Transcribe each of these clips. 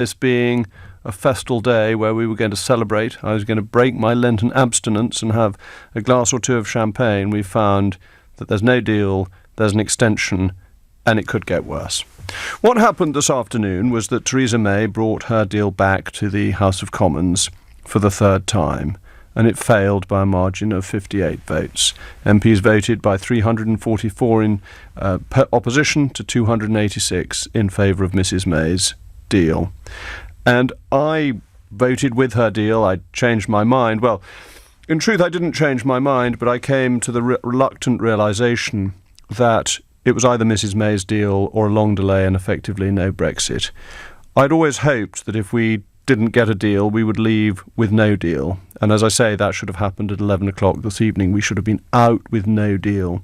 this being a festal day where we were going to celebrate. I was going to break my Lenten abstinence and have a glass or two of champagne. We found that there's no deal, there's an extension, and it could get worse. What happened this afternoon was that Theresa May brought her deal back to the House of Commons for the third time, and it failed by a margin of 58 votes. MPs voted by 344 in opposition to 286 in favour of Mrs May's deal. And I voted with her deal. I changed my mind. Well, in truth, I didn't change my mind, but I came to the reluctant realisation that it was either Mrs May's deal or a long delay and effectively no Brexit. I'd always hoped that if we didn't get a deal, we would leave with no deal. And as I say, that should have happened at 11 o'clock this evening. We should have been out with no deal.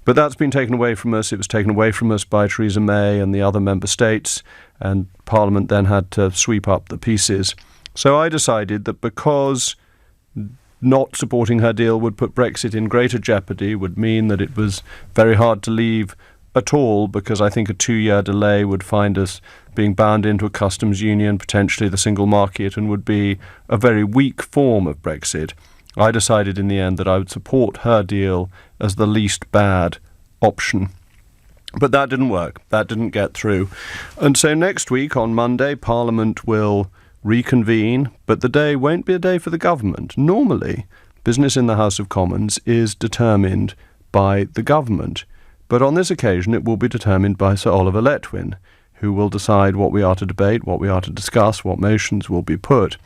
But that's been taken away from us. It was taken away from us by Theresa May and the other member states, and Parliament then had to sweep up the pieces. So I decided that because not supporting her deal would put Brexit in greater jeopardy, would mean that it was very hard to leave at all, because I think a 2-year delay would find us being bound into a customs union, potentially the single market, and would be a very weak form of Brexit. I decided in the end that I would support her deal as the least bad option. But that didn't work. That didn't get through. And so next week, on Monday, Parliament will reconvene, but the day won't be a day for the government. Normally, business in the House of Commons is determined by the government. But on this occasion, it will be determined by Sir Oliver Letwin, who will decide what we are to debate, what we are to discuss, what motions will be put.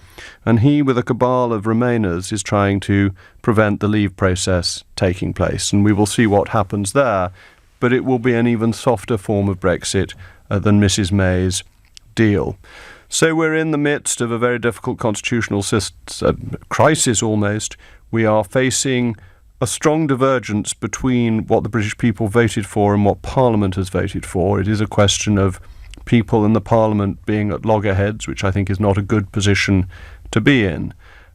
And he, with a cabal of Remainers, is trying to prevent the leave process taking place. And we will see what happens there. But it will be an even softer form of Brexit than Mrs May's deal. So we're in the midst of a very difficult constitutional crisis almost. We are facing a strong divergence between what the British people voted for and what Parliament has voted for. It is a question of people in the Parliament being at loggerheads, which I think is not a good position to be in.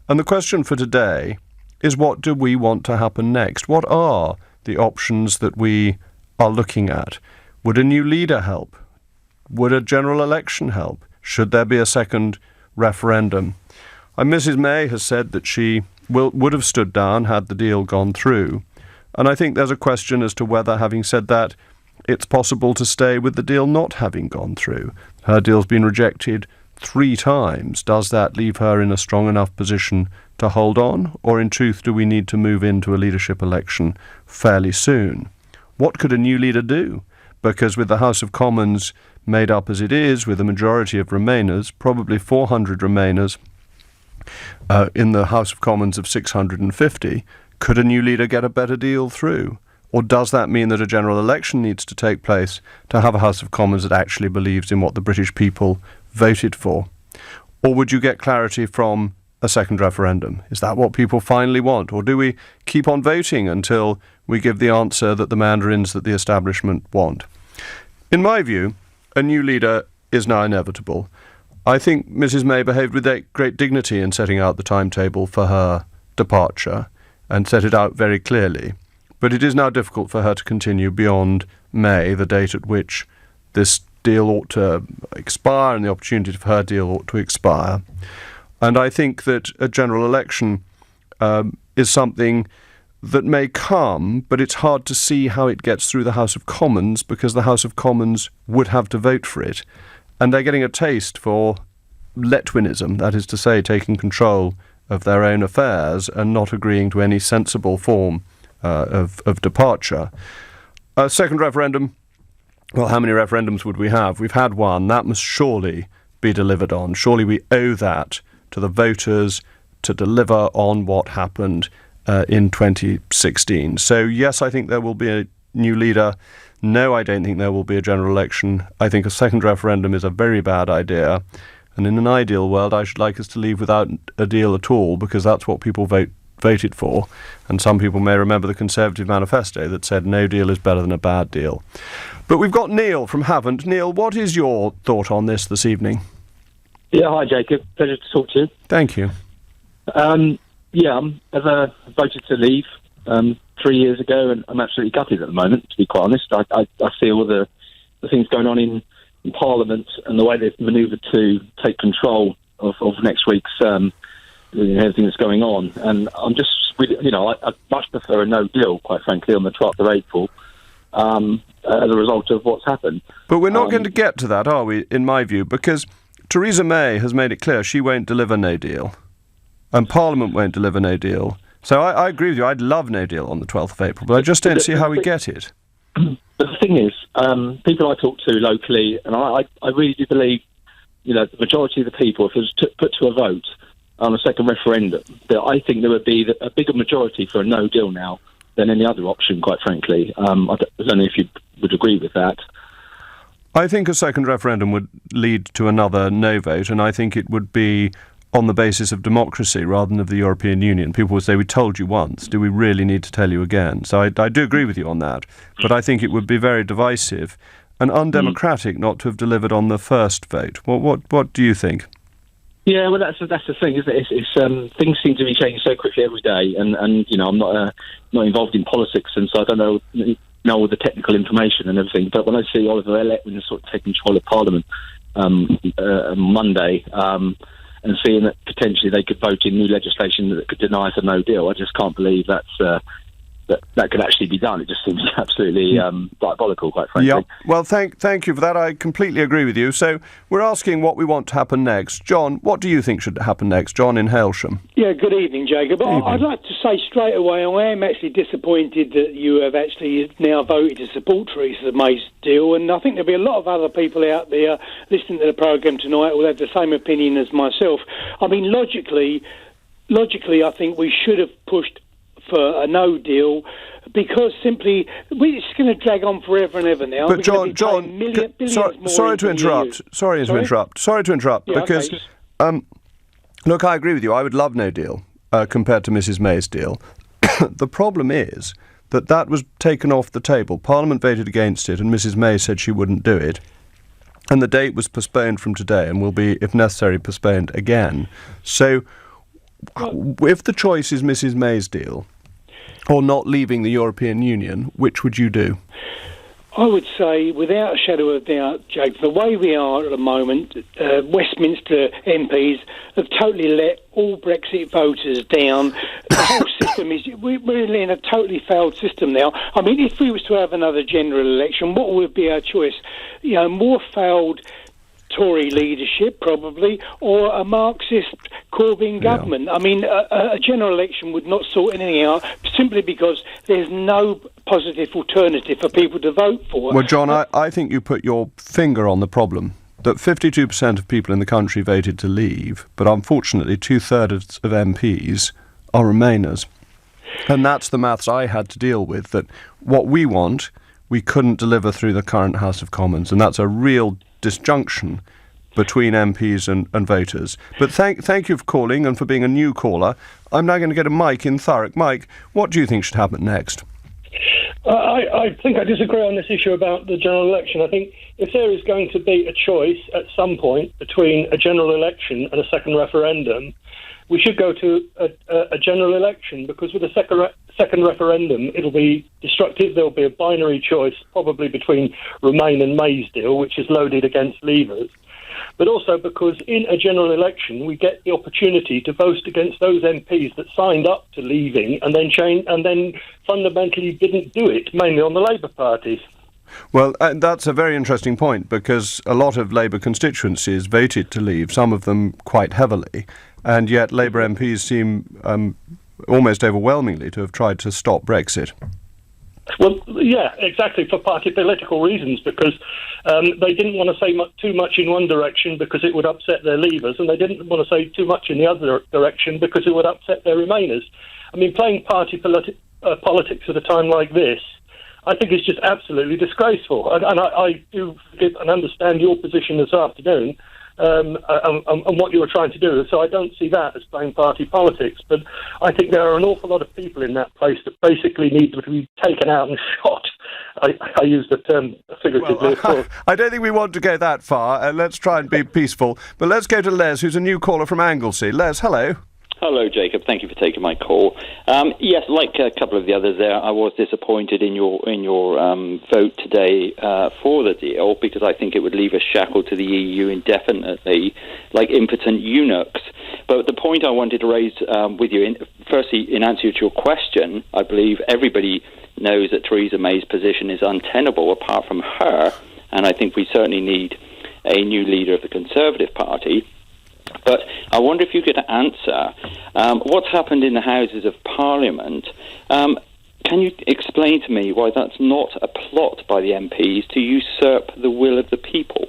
And the question for today is, what do we want to happen next? What are the options that we are looking at? Would a new leader help? Would a general election help? Should there be a second referendum? And Mrs May has said that she would have stood down had the deal gone through. And I think there's a question as to whether, having said that, it's possible to stay with the deal not having gone through. Her deal's been rejected 3 times. Does that leave her in a strong enough position to hold on? Or in truth, do we need to move into a leadership election fairly soon? What could a new leader do? Because with the House of Commons made up as it is, with a majority of Remainers, probably 400 Remainers, in the House of Commons of 650, could a new leader get a better deal through? Or does that mean that a general election needs to take place to have a House of Commons that actually believes in what the British people voted for? Or would you get clarity from a second referendum? Is that what people finally want? Or do we keep on voting until we give the answer that the mandarins, that the establishment want? In my view, a new leader is now inevitable. I think Mrs May behaved with great dignity in setting out the timetable for her departure and set it out very clearly. But it is now difficult for her to continue beyond May, the date at which this deal ought to expire and the opportunity for her deal ought to expire. And I think that a general election is something that may come, but it's hard to see how it gets through the House of Commons, because the House of Commons would have to vote for it. And they're getting a taste for Letwinism, that is to say, taking control of their own affairs and not agreeing to any sensible form of departure. A second referendum, well, how many referendums would we have? We've had one. That must surely be delivered on. Surely we owe that to the voters to deliver on what happened in 2016. So yes, I think there will be a new leader. No, I don't think there will be a general election. I think a second referendum is a very bad idea. And in an ideal world, I should like us to leave without a deal at all, because that's what people voted for. And some people may remember the Conservative manifesto that said no deal is better than a bad deal. But we've got Neil from Havant. Neil, what is your thought on this evening? Yeah, hi Jacob. Pleasure to talk to you. Thank you. As I voted to leave 3 years ago, and I'm absolutely gutted at the moment, to be quite honest. I see all the things going on in in Parliament and the way they've manoeuvred to take control of next week's everything that's going on. And I'm just, I'd much prefer a no deal, quite frankly, on the 12th of April as a result of what's happened. But we're not going to get to that, are we, in my view? Because Theresa May has made it clear she won't deliver no deal. And Parliament won't deliver no deal. So I agree with you. I'd love no deal on the 12th of April, but I just don't see how we get it. But the thing is, people I talk to locally, and I really do believe, the majority of the people, if it was put to a vote on a second referendum, that I think there would be a bigger majority for a no deal now than any other option, quite frankly. I don't know if you would agree with that. I think a second referendum would lead to another no vote, and I think it would be on the basis of democracy rather than of the European Union. People would say, we told you once, do we really need to tell you again? So I do agree with you on that, but I think it would be very divisive and undemocratic not to have delivered on the first vote. What do you think? Yeah, well, that's the thing, isn't it? It's things seem to be changing so quickly every day, and I'm not involved in politics, and so I don't know all the technical information and everything. But when I see Oliver Ellettman sort of taking control of Parliament on Monday, and seeing that potentially they could vote in new legislation that could deny us a no deal, I just can't believe that could actually be done. It just seems absolutely diabolical, quite frankly. Yeah. Well, thank you for that. I completely agree with you. So we're asking what we want to happen next. John, what do you think should happen next? John in Hailsham. Yeah, good evening, Jacob. Good evening. I'd like to say straight away, I am actually disappointed that you have actually now voted to support Theresa May's deal, and I think there'll be a lot of other people out there listening to the programme tonight who will have the same opinion as myself. I mean, logically, I think we should have pushed for a no deal, because simply it's going to drag on forever and ever now. But John, sorry to interrupt. Yeah, because okay. Look, I agree with you. I would love no deal compared to Mrs May's deal. The problem is that was taken off the table. Parliament voted against it, and Mrs May said she wouldn't do it. And the date was postponed from today, and will be, if necessary, postponed again. So, if the choice is Mrs May's deal, or not leaving the European Union, which would you do? I would say, without a shadow of doubt, Jake, the way we are at the moment, Westminster MPs have totally let all Brexit voters down. The whole system we're in a totally failed system now. I mean, if we was to have another general election, what would be our choice? More failed Tory leadership, probably, or a Marxist Corbyn government. I mean, a general election would not sort anything out, simply because there's no positive alternative for people to vote for. Well, John, I think you put your finger on the problem, that 52% of people in the country voted to leave, but unfortunately 2/3 of MPs are Remainers. And that's the maths I had to deal with, that what we want, we couldn't deliver through the current House of Commons, and that's a real disjunction between MPs and voters. But thank you for calling and for being a new caller. I'm now going to get a Mike in Thurrock. Mike, what do you think should happen next? I think I disagree on this issue about the general election. I think if there is going to be a choice at some point between a general election and a second referendum, we should go to a general election, because with a second referendum, it'll be destructive. There'll be a binary choice, probably between Remain and May's deal, which is loaded against Leavers. But also because in a general election, we get the opportunity to vote against those MPs that signed up to leaving and then fundamentally didn't do it, mainly on the Labour parties. Well, that's a very interesting point, because a lot of Labour constituencies voted to leave, some of them quite heavily, and yet Labour MPs seem almost overwhelmingly to have tried to stop Brexit. Well, yeah, exactly, for party political reasons, because they didn't want to say too much in one direction because it would upset their Leavers, and they didn't want to say too much in the other direction because it would upset their Remainers. I mean, playing party politics at a time like this, I think is just absolutely disgraceful. And I do forgive and understand your position this afternoon and what you were trying to do. So I don't see that as playing party politics. But I think there are an awful lot of people in that place that basically need to be taken out and shot. I use the term figuratively, of course. I don't think we want to go that far. Let's try and be peaceful. But let's go to Les, who's a new caller from Anglesey. Les, hello. Hello, Jacob. Thank you for taking my call. Yes, like a couple of the others there, I was disappointed in your vote today for the deal, because I think it would leave us shackled to the EU indefinitely, like impotent eunuchs. But the point I wanted to raise with you, firstly, in answer to your question, I believe everybody knows that Theresa May's position is untenable apart from her, and I think we certainly need a new leader of the Conservative Party. But I wonder if you could answer what's happened in the Houses of Parliament. Can you explain to me why that's not a plot by the MPs to usurp the will of the people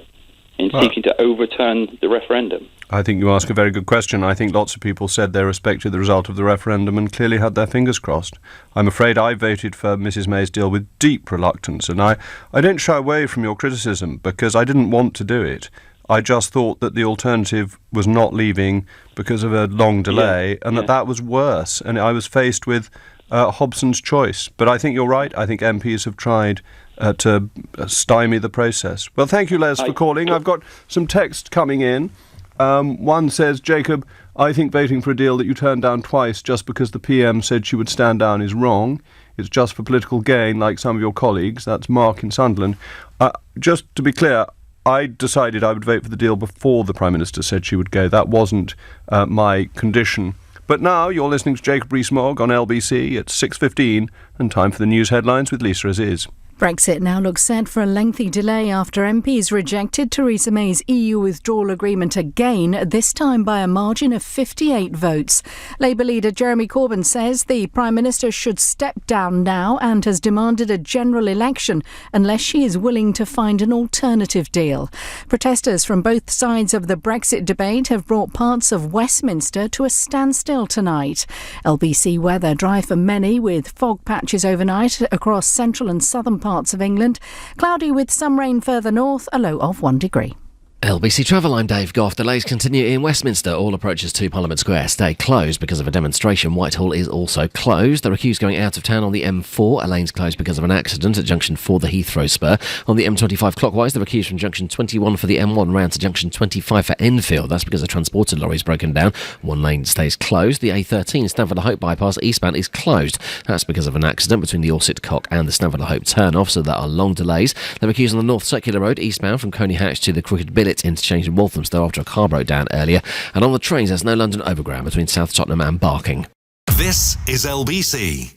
in seeking to overturn the referendum? I think you ask a very good question. I think lots of people said they respected the result of the referendum and clearly had their fingers crossed. I'm afraid I voted for Mrs May's deal with deep reluctance, and I don't shy away from your criticism because I didn't want to do it. I just thought that the alternative was not leaving because of a long delay, and that was worse. And I was faced with Hobson's choice. But I think you're right. I think MPs have tried to stymie the process. Well, thank you, Les, for calling. I've got some text coming in. One says, Jacob, I think voting for a deal that you turned down twice just because the PM said she would stand down is wrong. It's just for political gain, like some of your colleagues. That's Mark in Sunderland. Just to be clear, I decided I would vote for the deal before the Prime Minister said she would go. That wasn't my condition. But now you're listening to Jacob Rees-Mogg on LBC at 6:15, and time for the news headlines with Lisa Aziz. Brexit now looks set for a lengthy delay after MPs rejected Theresa May's EU withdrawal agreement again, this time by a margin of 58 votes. Labour leader Jeremy Corbyn says the Prime Minister should step down now and has demanded a general election unless she is willing to find an alternative deal. Protesters from both sides of the Brexit debate have brought parts of Westminster to a standstill tonight. LBC weather dry for many, with fog patches overnight across central and southern parts of England. Cloudy with some rain further north, a low of 1 degree. LBC Travel, I'm Dave Goff. Delays continue in Westminster. All approaches to Parliament Square stay closed because of a demonstration. Whitehall is also closed. There are queues going out of town on the M4. A lane's closed because of an accident at junction 4, the Heathrow Spur. On the M25 clockwise, there are queues from junction 21 for the M1 round to junction 25 for Enfield. That's because a transporter lorry's broken down. One lane stays closed. The A13 Stanford-le-Hope bypass eastbound is closed. That's because of an accident between the Orsett Cock and the Stanford-le-Hope turn-off, so there are long delays. There are queues on the North Circular Road eastbound from Coney Hatch to the Crooked Billet interchange in Walthamstow after a car broke down earlier. And on the trains, there's no London Overground between South Tottenham and Barking. This is LBC.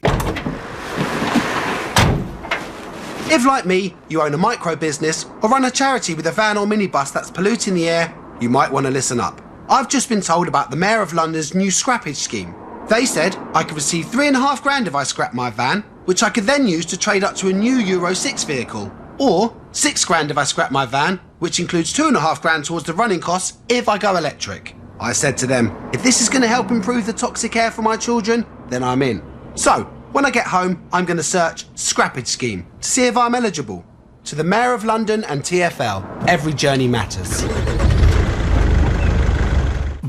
If, like me, you own a micro business or run a charity with a van or minibus that's polluting the air, you might want to listen up. I've just been told about the Mayor of London's new scrappage scheme. They said I could receive £3,500 if I scrap my van, which I could then use to trade up to a new Euro 6 vehicle. Or £6,000 if I scrap my van, which includes £2,500 towards the running costs if I go electric. I said to them, if this is going to help improve the toxic air for my children, then I'm in. So, when I get home, I'm going to search scrappage scheme to see if I'm eligible. To the Mayor of London and TfL, every journey matters.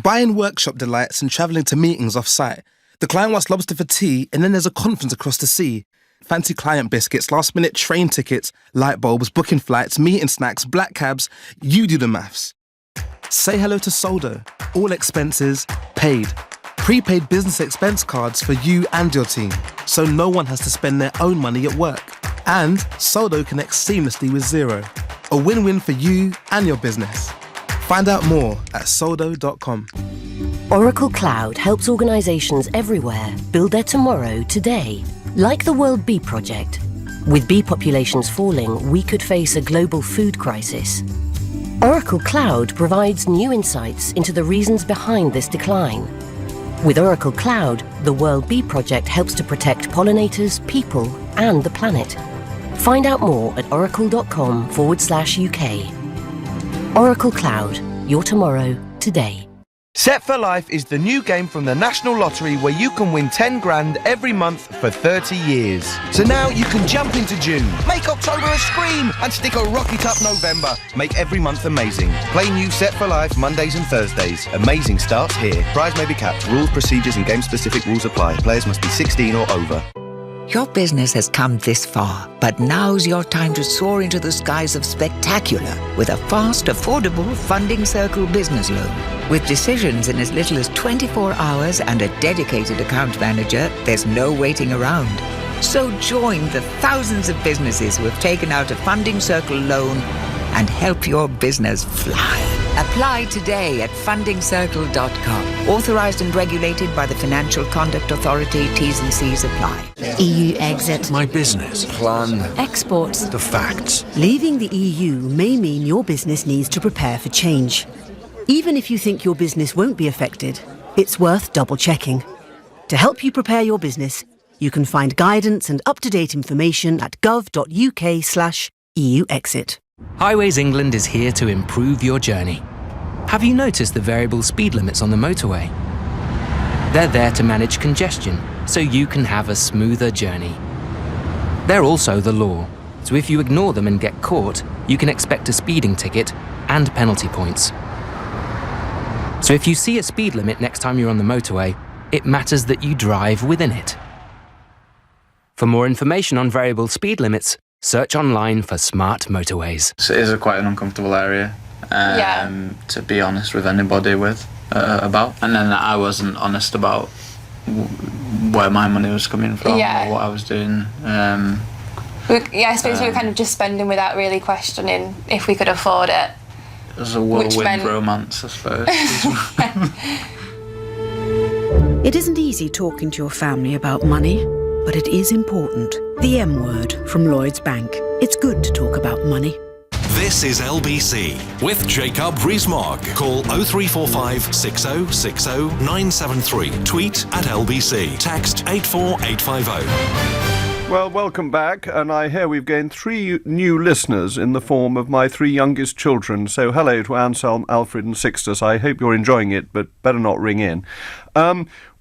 Buying workshop delights and travelling to meetings off-site. The client wants lobster for tea and then there's a conference across the sea. Fancy client biscuits, last-minute train tickets, light bulbs, booking flights, meeting snacks, black cabs. You do the maths. Say hello to Soldo. All expenses paid. Prepaid business expense cards for you and your team, so no one has to spend their own money at work. And Soldo connects seamlessly with Xero. A win-win for you and your business. Find out more at soldo.com. Oracle Cloud helps organisations everywhere build their tomorrow today. Like the World Bee Project. With bee populations falling, we could face a global food crisis. Oracle Cloud provides new insights into the reasons behind this decline. With Oracle Cloud, the World Bee Project helps to protect pollinators, people, and the planet. Find out more at oracle.com/UK. Oracle Cloud, your tomorrow today. Set for Life is the new game from the National Lottery where you can win 10 grand every month for 30 years. So now you can jump into June, make October a scream, and stick a rocket up November. Make every month amazing. Play new Set for Life Mondays and Thursdays. Amazing starts here. Prize may be capped. Rules, procedures and game-specific rules apply. Players must be 16 or over. Your business has come this far, but now's your time to soar into the skies of spectacular with a fast, affordable Funding Circle business loan. With decisions in as little as 24 hours and a dedicated account manager, there's no waiting around. So join the thousands of businesses who have taken out a Funding Circle loan and help your business fly. Apply today at fundingcircle.com. Authorised and regulated by the Financial Conduct Authority. T's and C's apply. EU exit. My business. Plan. Exports. The facts. Leaving the EU may mean your business needs to prepare for change. Even if you think your business won't be affected, it's worth double-checking. To help you prepare your business, you can find guidance and up-to-date information at gov.uk/EU exit. Highways England is here to improve your journey. Have you noticed the variable speed limits on the motorway? They're there to manage congestion, so you can have a smoother journey. They're also the law, so if you ignore them and get caught, you can expect a speeding ticket and penalty points. So if you see a speed limit next time you're on the motorway, it matters that you drive within it. For more information on variable speed limits, search online for smart motorways. So it is quite an uncomfortable area to be honest with anybody about. And then I wasn't honest about where my money was coming from or what I was doing. I suppose we were kind of just spending without really questioning if we could afford it. It was a whirlwind romance, I suppose. It isn't easy talking to your family about money, but it is important. The M word from Lloyds Bank. It's good to talk about money. This is LBC with Jacob Rees-Mogg. Call 0345 6060 973. Tweet at LBC. Text 84850. Well, welcome back, and I hear we've gained 3 new listeners in the form of my 3 youngest children. So hello to Anselm, Alfred and Sixtus. I hope you're enjoying it, but better not ring in.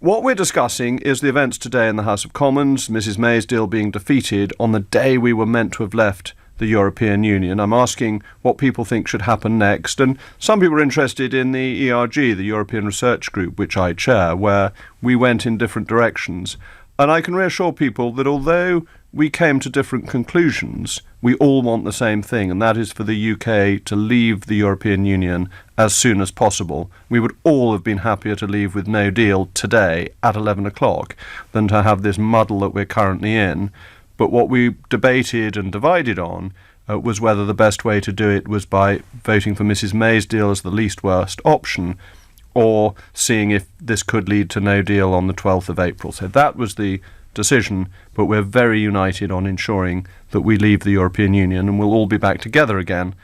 What we're discussing is the events today in the House of Commons, Mrs May's deal being defeated on the day we were meant to have left the European Union. I'm asking what people think should happen next, and some people are interested in the ERG, the European Research Group, which I chair, where we went in different directions. And I can reassure people that although we came to different conclusions, we all want the same thing, and that is for the UK to leave the European Union as soon as possible. We would all have been happier to leave with no deal today at 11 o'clock than to have this muddle that we're currently in. But what we debated and divided on was whether the best way to do it was by voting for Mrs May's deal as the least worst option, or seeing if this could lead to no deal on the 12th of April. So that was the decision, but we're very united on ensuring that we leave the European Union, and we'll all be back together again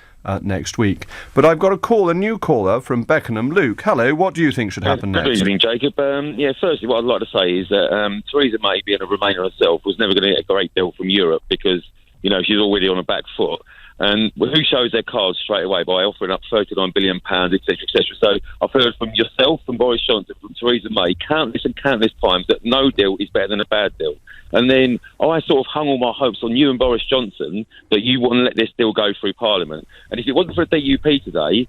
next week. But I've got a new caller from Beckenham. Luke, hello, what do you think should happen next? Good evening, Jacob. Firstly, what I'd like to say is that Theresa May, being a Remainer herself, was never going to get a great deal from Europe because, she's already on a back foot. And who shows their cards straight away by offering up £39 billion, etc., etc. So I've heard from yourself, from Boris Johnson, from Theresa May, countless and countless times that no deal is better than a bad deal. And then I sort of hung all my hopes on you and Boris Johnson that you wouldn't let this deal go through Parliament. And if it wasn't for a DUP today,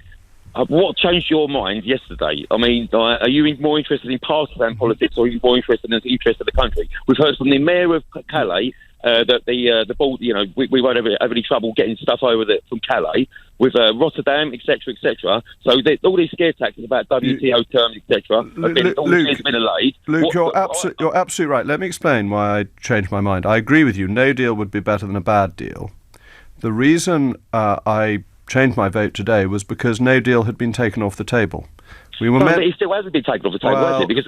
what changed your mind yesterday? I mean, are you more interested in partisan politics, or are you more interested in the interest of the country? We've heard from the Mayor of Calais that the board, we won't have any trouble getting stuff over from Calais with Rotterdam, etc., etc. So all these scare tactics about WTO terms, etc., have been allayed. Luke, you're absolutely right. Let me explain why I changed my mind. I agree with you. No deal would be better than a bad deal. The reason I changed my vote today was because no deal had been taken off the table. But it still hasn't been taken off the table, has it? Because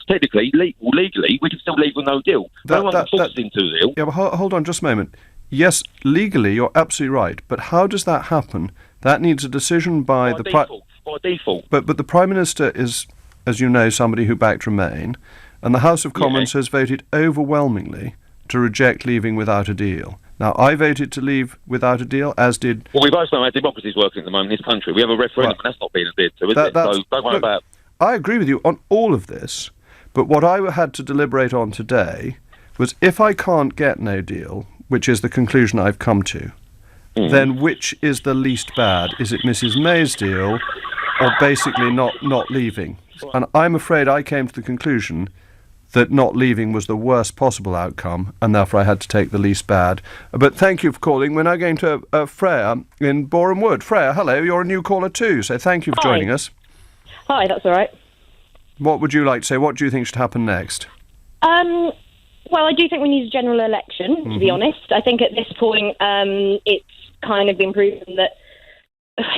technically, legally, we can still leave with no deal. No one's forced into the deal. Yeah, but hold on just a moment. Yes, legally, you're absolutely right. But how does that happen? That needs a decision by the default. But the Prime Minister is, as you know, somebody who backed Remain, and the House of Commons has voted overwhelmingly to reject leaving without a deal. Now, I voted to leave without a deal, as did... Well, we both know how democracy is working at the moment in this country. We have a referendum, and that's not being adhered to, is it? So don't worry about... I agree with you on all of this, but what I had to deliberate on today was if I can't get no deal, which is the conclusion I've come to, then which is the least bad? Is it Mrs May's deal, or basically not leaving? And I'm afraid I came to the conclusion that not leaving was the worst possible outcome, and therefore I had to take the least bad. But thank you for calling. We're now going to Freya in Boreham Wood. Freya, hello, you're a new caller too, so thank you for joining us. Hi, that's all right. What would you like to say? What do you think should happen next? Well, I do think we need a general election, to be honest. I think at this point it's kind of been proven that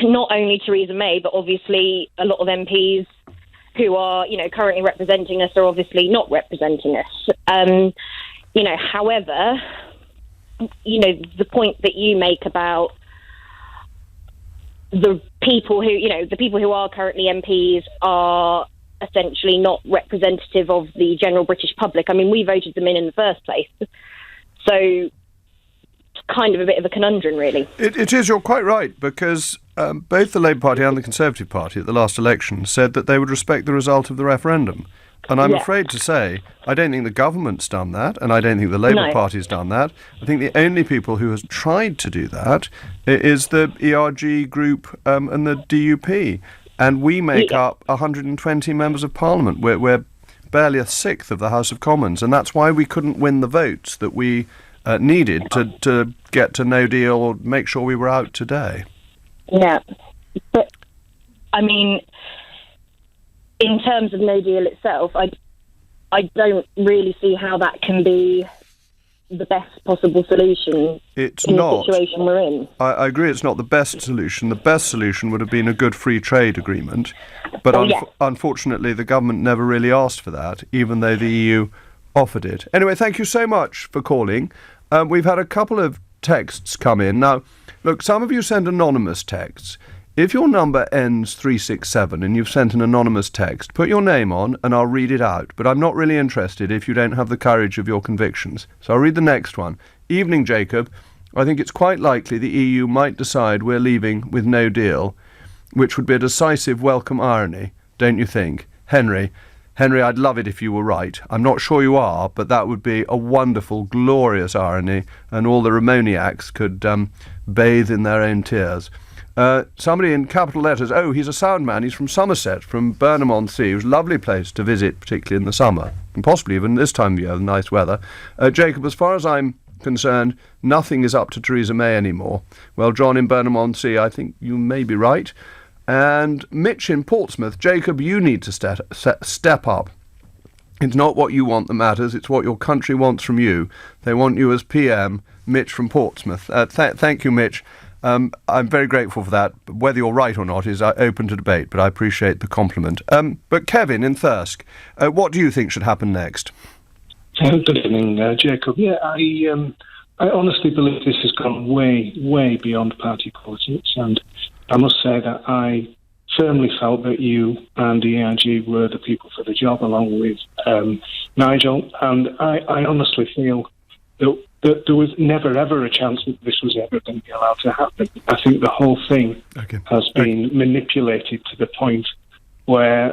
not only Theresa May, but obviously a lot of MPs who are, currently representing us are obviously not representing us. However, the point that you make about the people who are currently MPs are essentially not representative of the general British public. I mean, we voted them in the first place. So it's kind of a bit of a conundrum, really. It is, you're quite right, because both the Labour Party and the Conservative Party at the last election said that they would respect the result of the referendum. And I'm afraid to say, I don't think the government's done that, and I don't think the Labour Party's done that. I think the only people who has tried to do that is the ERG group and the DUP. And we make up 120 members of Parliament. We're barely a sixth of the House of Commons, and that's why we couldn't win the votes that we needed to get to no deal or make sure we were out today. Yeah, but, I mean, in terms of no deal itself, I don't really see how that can be the best possible solution in the situation we're in. I agree it's not the best solution. The best solution would have been a good free trade agreement. But unfortunately, the government never really asked for that, even though the EU offered it. Anyway, thank you so much for calling. We've had a couple of texts come in. Now, look, some of you send anonymous texts. If your number ends 367 and you've sent an anonymous text, put your name on and I'll read it out. But I'm not really interested if you don't have the courage of your convictions. So I'll read the next one. Evening, Jacob. I think it's quite likely the EU might decide we're leaving with no deal, which would be a decisive welcome irony, don't you think? Henry, I'd love it if you were right. I'm not sure you are, but that would be a wonderful, glorious irony, and all the Ramoniacs could bathe in their own tears. Somebody in capital letters, he's a sound man, he's from Somerset, from Burnham-on-Sea. It was a lovely place to visit, particularly in the summer, and possibly even this time of year, the nice weather. Jacob, as far as I'm concerned, nothing is up to Theresa May anymore. Well, John in Burnham-on-Sea, I think you may be right. And Mitch in Portsmouth, Jacob, you need to step up. It's not what you want that matters, it's what your country wants from you. They want you as PM, Mitch from Portsmouth. Thank you, Mitch. I'm very grateful for that. Whether you're right or not is open to debate, but I appreciate the compliment. But Kevin in Thirsk, what do you think should happen next? Good evening, Jacob. Yeah, I honestly believe this has gone way, way beyond party politics, and I must say that I firmly felt that you and the ERG were the people for the job, along with Nigel, and I honestly feel that there was never, ever a chance that this was ever going to be allowed to happen. I think the whole thing has been manipulated to the point where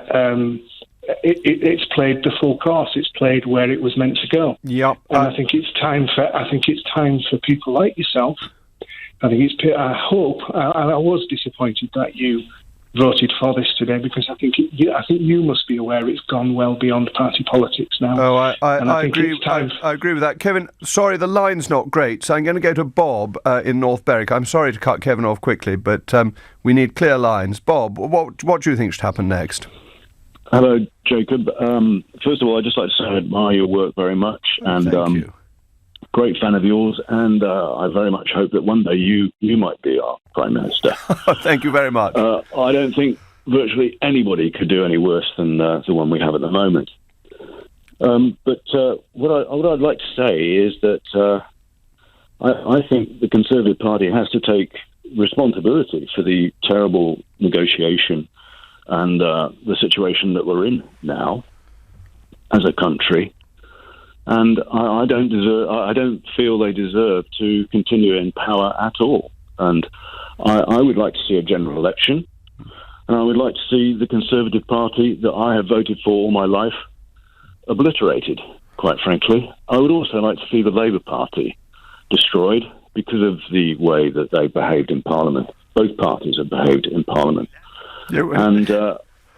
it's played the full course. It's played where it was meant to go. Yep. And I think it's time for people like yourself. I hope, and I was disappointed that you voted for this today, because I think you must be aware it's gone well beyond party politics now. I agree. I agree with that. Kevin, sorry, the line's not great, so I'm going to go to Bob in North Berwick. I'm sorry to cut Kevin off quickly, but we need clear lines. Bob, what do you think should happen next? Hello, Jacob. First of all, I'd just like to say I admire your work very much, and thank you. Great fan of yours, and I very much hope that one day you might be our Prime Minister. Thank you very much. I don't think virtually anybody could do any worse than the one we have at the moment. But what I'd like to say is that I think the Conservative Party has to take responsibility for the terrible negotiation and the situation that we're in now as a country. And I don't feel they deserve to continue in power at all. And I would like to see a general election, and I would like to see the Conservative Party that I have voted for all my life obliterated, quite frankly. I would also like to see the Labour Party destroyed because of the way that they behaved in Parliament. Both parties have behaved in Parliament. Yeah, and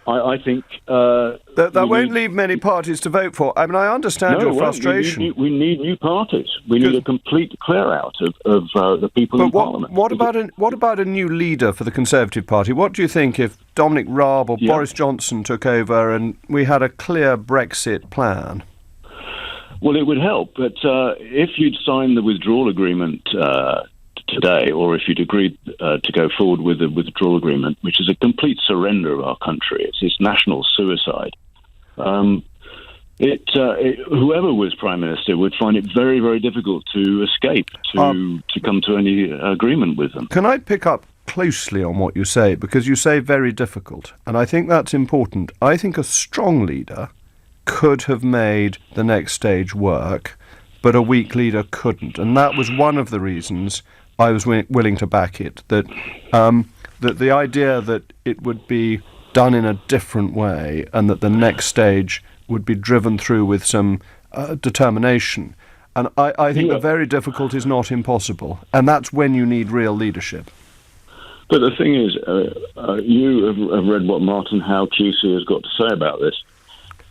I think that won't leave many parties to vote for. I mean, I understand your frustration. We need new parties. We need a complete clear-out of the people in Parliament. What about a new leader for the Conservative Party? What do you think if Dominic Raab or Boris Johnson took over and we had a clear Brexit plan? Well, it would help, but if you'd signed the withdrawal agreement today, or if you'd agreed to go forward with the withdrawal agreement, which is a complete surrender of our country, it's national suicide, whoever was Prime Minister would find it very, very difficult to escape, to come to any agreement with them. Can I pick up closely on what you say? Because you say very difficult, and I think that's important. I think a strong leader could have made the next stage work, but a weak leader couldn't. And that was one of the reasons I was willing to back it, that the idea that it would be done in a different way and that the next stage would be driven through with some determination. And I think the very difficult is not impossible. And that's when you need real leadership. But the thing is, you have read what Martin Howe QC has got to say about this.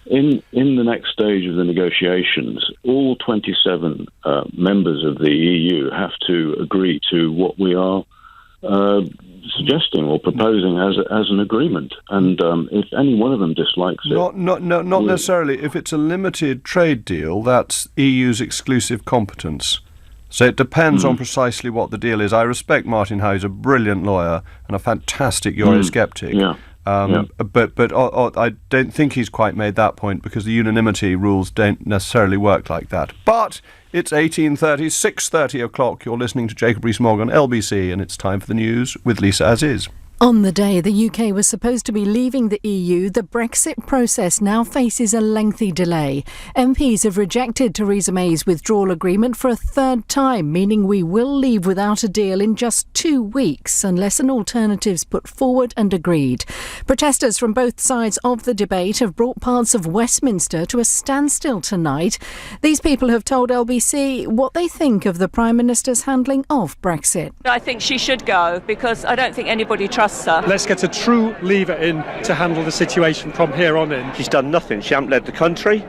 In the next stage of the negotiations, all 27 members of the EU have to agree to what we are suggesting or proposing as an agreement. And if any one of them dislikes it... Not necessarily. If it's a limited trade deal, that's EU's exclusive competence. So it depends on precisely what the deal is. I respect Martin Howe. He's a brilliant lawyer and a fantastic Eurosceptic. Yeah. But I don't think he's quite made that point, because the unanimity rules don't necessarily work like that. But it's 18:30, 6:30 o'clock. You're listening to Jacob Rees-Mogg on LBC, and it's time for the news with Lisa As Is. On the day the UK was supposed to be leaving the EU, the Brexit process now faces a lengthy delay. MPs have rejected Theresa May's withdrawal agreement for a third time, meaning we will leave without a deal in just 2 weeks unless an alternative's put forward and agreed. Protesters from both sides of the debate have brought parts of Westminster to a standstill tonight. These people have told LBC what they think of the Prime Minister's handling of Brexit. I think she should go, because I don't think anybody trusts her. Let's get a true leaver in to handle the situation from here on in. She's done nothing. She hasn't led the country.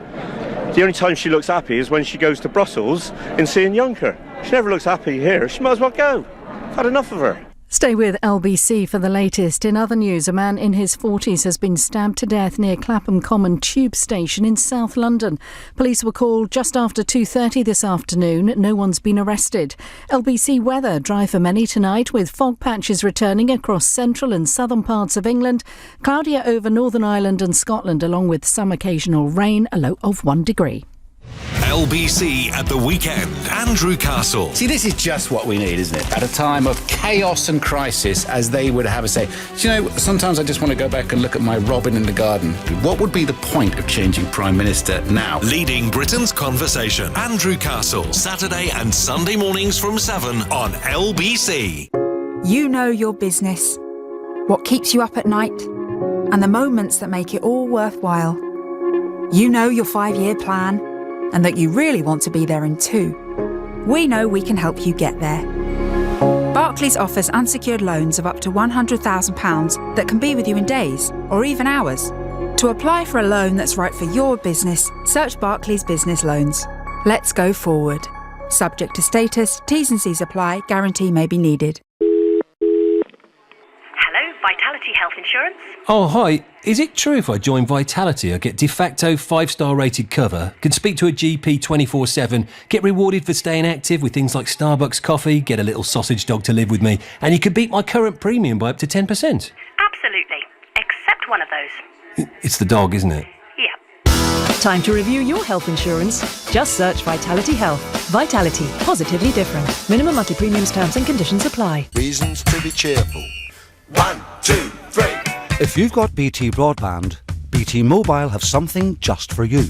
The only time she looks happy is when she goes to Brussels and seeing Juncker. She never looks happy here. She might as well go. I've had enough of her. Stay with LBC for the latest. In other news, a man in his 40s has been stabbed to death near Clapham Common Tube Station in South London. Police were called just after 2:30 this afternoon. No one's been arrested. LBC weather, dry for many tonight, with fog patches returning across central and southern parts of England. Cloudier over Northern Ireland and Scotland, along with some occasional rain, a low of 1 degree. LBC at the weekend. Andrew Castle. See, this is just what we need, isn't it? At a time of chaos and crisis, as they would have a say. Do you know, sometimes I just want to go back and look at my robin in the garden. What would be the point of changing Prime Minister now? Leading Britain's conversation. Andrew Castle. Saturday and Sunday mornings from 7 on LBC. You know your business, what keeps you up at night, and the moments that make it all worthwhile. You know your 5-year plan, and that you really want to be there in 2. We know we can help you get there. Barclays offers unsecured loans of up to £100,000 that can be with you in days or even hours. To apply for a loan that's right for your business, search Barclays Business Loans. Let's go forward. Subject to status, T's and C's apply, guarantee may be needed. Hello, Vitality Health Insurance. Oh, hi. Is it true if I join Vitality I get de facto 5-star rated cover, can speak to a GP 24/7, get rewarded for staying active with things like Starbucks coffee, get a little sausage dog to live with me, and you could beat my current premium by up to 10%? Absolutely. Except one of those. It's the dog, isn't it? Yeah. Time to review your health insurance. Just search Vitality Health. Vitality. Positively different. Minimum monthly premiums, terms and conditions apply. Reasons to be cheerful. 1, 2, 3. If you've got BT Broadband, BT Mobile have something just for you.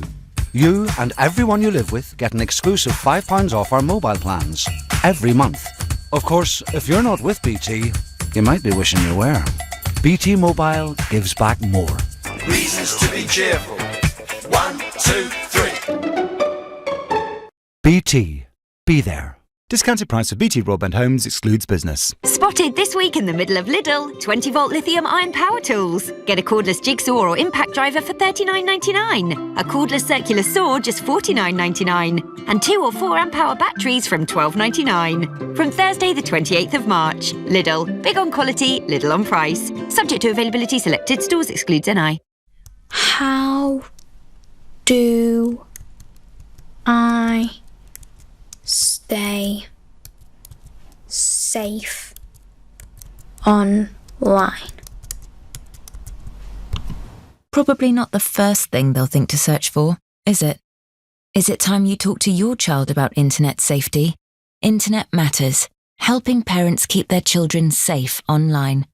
You and everyone you live with get an exclusive £5 off our mobile plans every month. Of course, if you're not with BT, you might be wishing you were. BT Mobile gives back more. Reasons to be cheerful. 1, 2, 3. BT. Be there. Discounted price for BT Broadband Homes excludes business. Spotted this week in the middle of Lidl. 20-volt lithium-ion power tools. Get a cordless jigsaw or impact driver for $39.99. A cordless circular saw just $49.99. And 2 or 4 amp-hour batteries from $12.99. From Thursday the 28th of March. Lidl. Big on quality, little on price. Subject to availability, selected stores, excludes NI. How do I stay safe online? Probably not the first thing they'll think to search for, is it? Is it time you talk to your child about internet safety? Internet Matters, helping parents keep their children safe online.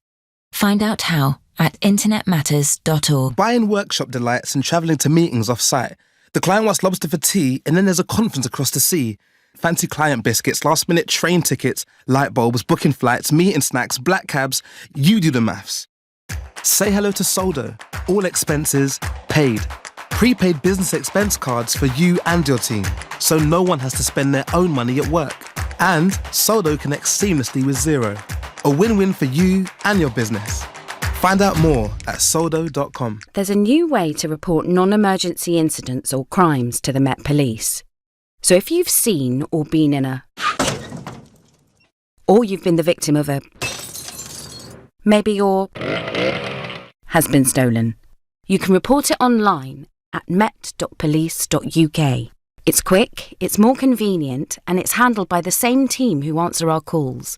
Find out how at internetmatters.org. Buying workshop delights and travelling to meetings off-site. The client wants lobster for tea, and then there's a conference across the sea. Fancy client biscuits, last-minute train tickets, light bulbs, booking flights, meeting snacks, black cabs. You do the maths. Say hello to Soldo. All expenses paid. Prepaid business expense cards for you and your team, so no one has to spend their own money at work. And Soldo connects seamlessly with Xero. A win-win for you and your business. Find out more at soldo.com. There's a new way to report non-emergency incidents or crimes to the Met Police. So if you've seen or been in a... or you've been the victim of a... maybe your... has been stolen, you can report it online at met.police.uk. It's quick, it's more convenient, and it's handled by the same team who answer our calls.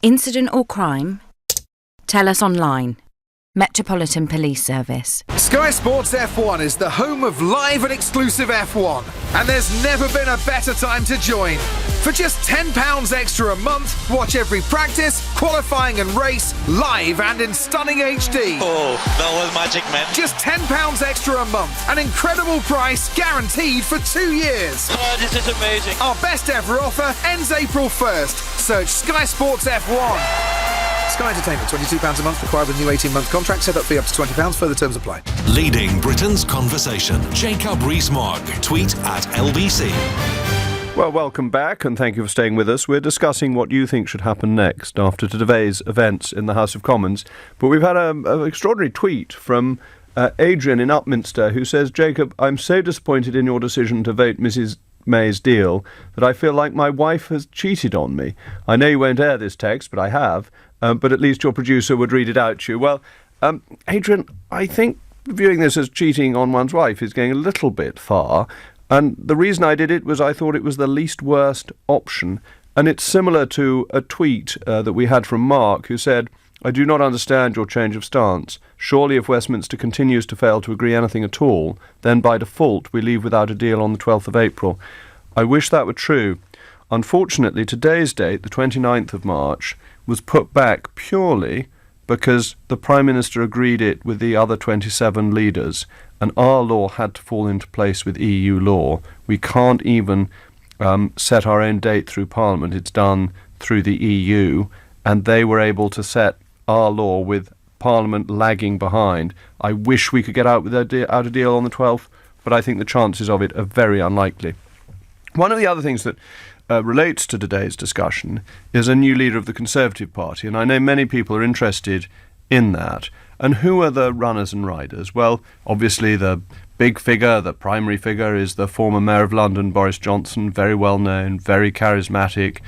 Incident or crime? Tell us online. Metropolitan Police Service. Sky Sports F1 is the home of live and exclusive F1, and there's never been a better time to join. For just £10 extra a month, watch every practice, qualifying and race live and in stunning HD. Oh, that was magic, man. Just £10 extra a month, an incredible price guaranteed for 2 years. Oh, this is amazing. Our best ever offer ends April 1st. Search Sky Sports F1. Sky Entertainment, £22 a month, required with new 18-month contract. Set up fee up to £20. Further terms apply. Leading Britain's conversation. Jacob Rees-Mogg. Tweet at LBC. Well, welcome back and thank you for staying with us. We're discussing what you think should happen next after today's events in the House of Commons. But we've had an extraordinary tweet from Adrian in Upminster who says, Jacob, I'm so disappointed in your decision to vote Mrs May's deal that I feel like my wife has cheated on me. I know you won't air this text, but I have. But at least your producer would read it out to you. Well, Adrian, I think viewing this as cheating on one's wife is going a little bit far. And the reason I did it was I thought it was the least worst option. And it's similar to a tweet that we had from Mark, who said, I do not understand your change of stance. Surely if Westminster continues to fail to agree anything at all, then by default we leave without a deal on the 12th of April. I wish that were true. Unfortunately, today's date, the 29th of March, was put back purely because the Prime Minister agreed it with the other 27 leaders, and our law had to fall into place with EU law. We can't even set our own date through Parliament. It's done through the EU, and they were able to set our law with Parliament lagging behind. I wish we could get out a deal on the 12th, but I think the chances of it are very unlikely. One of the other things that relates to today's discussion is a new leader of the Conservative Party, and I know many people are interested in that. And who are the runners and riders? Well, obviously the big figure, the primary figure, is the former Mayor of London, Boris Johnson, very well known, very charismatic,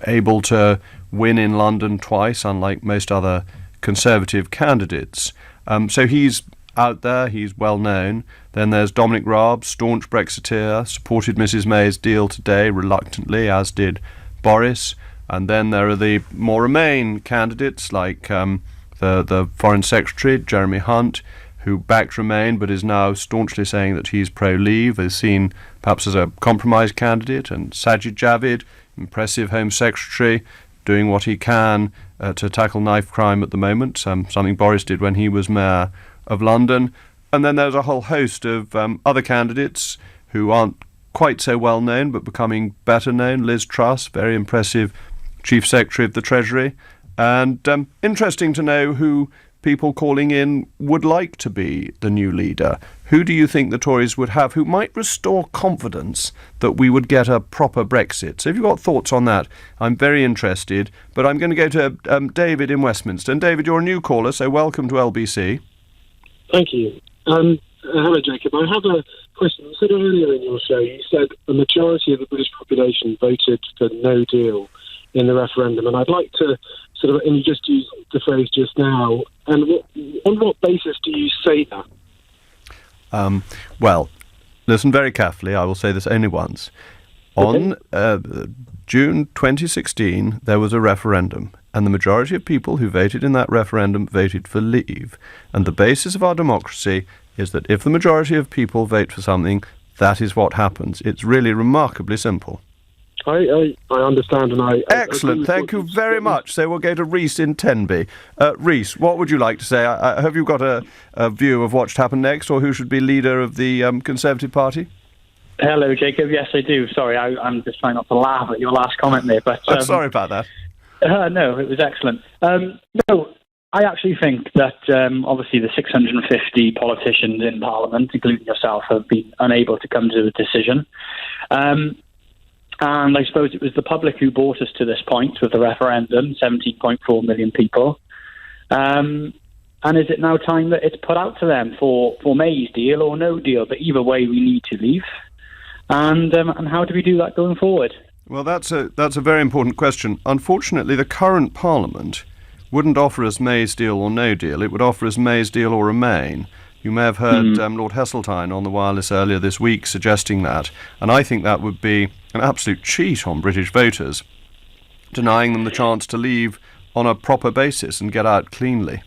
able to win in London twice, unlike most other Conservative candidates. So he's out there, he's well known. Then there's Dominic Raab, staunch Brexiteer, supported Mrs May's deal today reluctantly, as did Boris. And then there are the more Remain candidates like the Foreign Secretary, Jeremy Hunt, who backed Remain but is now staunchly saying that he's pro-Leave, is seen perhaps as a compromise candidate, and Sajid Javid, impressive Home Secretary, doing what he can to tackle knife crime at the moment, something Boris did when he was Mayor of London. And then there's a whole host of other candidates who aren't quite so well known but becoming better known. Liz Truss, very impressive Chief Secretary of the Treasury. And interesting to know who people calling in would like to be the new leader? Who do you think the Tories would have who might restore confidence that we would get a proper Brexit? So if you've got thoughts on that, I'm very interested. But I'm going to go to David in Westminster. And David, you're a new caller, so welcome to LBC. Thank you. Hello, Jacob. I have a question. You said earlier in your show, you said a majority of the British population voted for no deal in the referendum. And I'd like to sort of, and you just used the phrase just now, and on what basis do you say that? Well, listen very carefully. I will say this only once. On June 2016, there was a referendum, and the majority of people who voted in that referendum voted for leave. And the basis of our democracy is that if the majority of people vote for something, that is what happens. It's really remarkably simple. I understand, and I... Excellent, thank you very much. So we'll go to Rees in Tenby. Rees, what would you like to say? Have you got a view of what should happen next, or who should be leader of the Conservative Party? Hello, Jacob. Yes, I do. Sorry, I'm just trying not to laugh at your last comment there. But I'm sorry about that. No, it was excellent. No, I actually think that obviously the 650 politicians in Parliament, including yourself, have been unable to come to a decision. And I suppose it was the public who brought us to this point with the referendum, 17.4 million people. And is it now time that it's put out to them for May's deal or no deal? But either way, we need to leave. And how do we do that going forward? Well, that's a very important question. Unfortunately, the current Parliament wouldn't offer us May's deal or no deal. It would offer us May's deal or remain. You may have heard Lord Heseltine on the wireless earlier this week suggesting that, and I think that would be an absolute cheat on British voters, denying them the chance to leave on a proper basis and get out cleanly.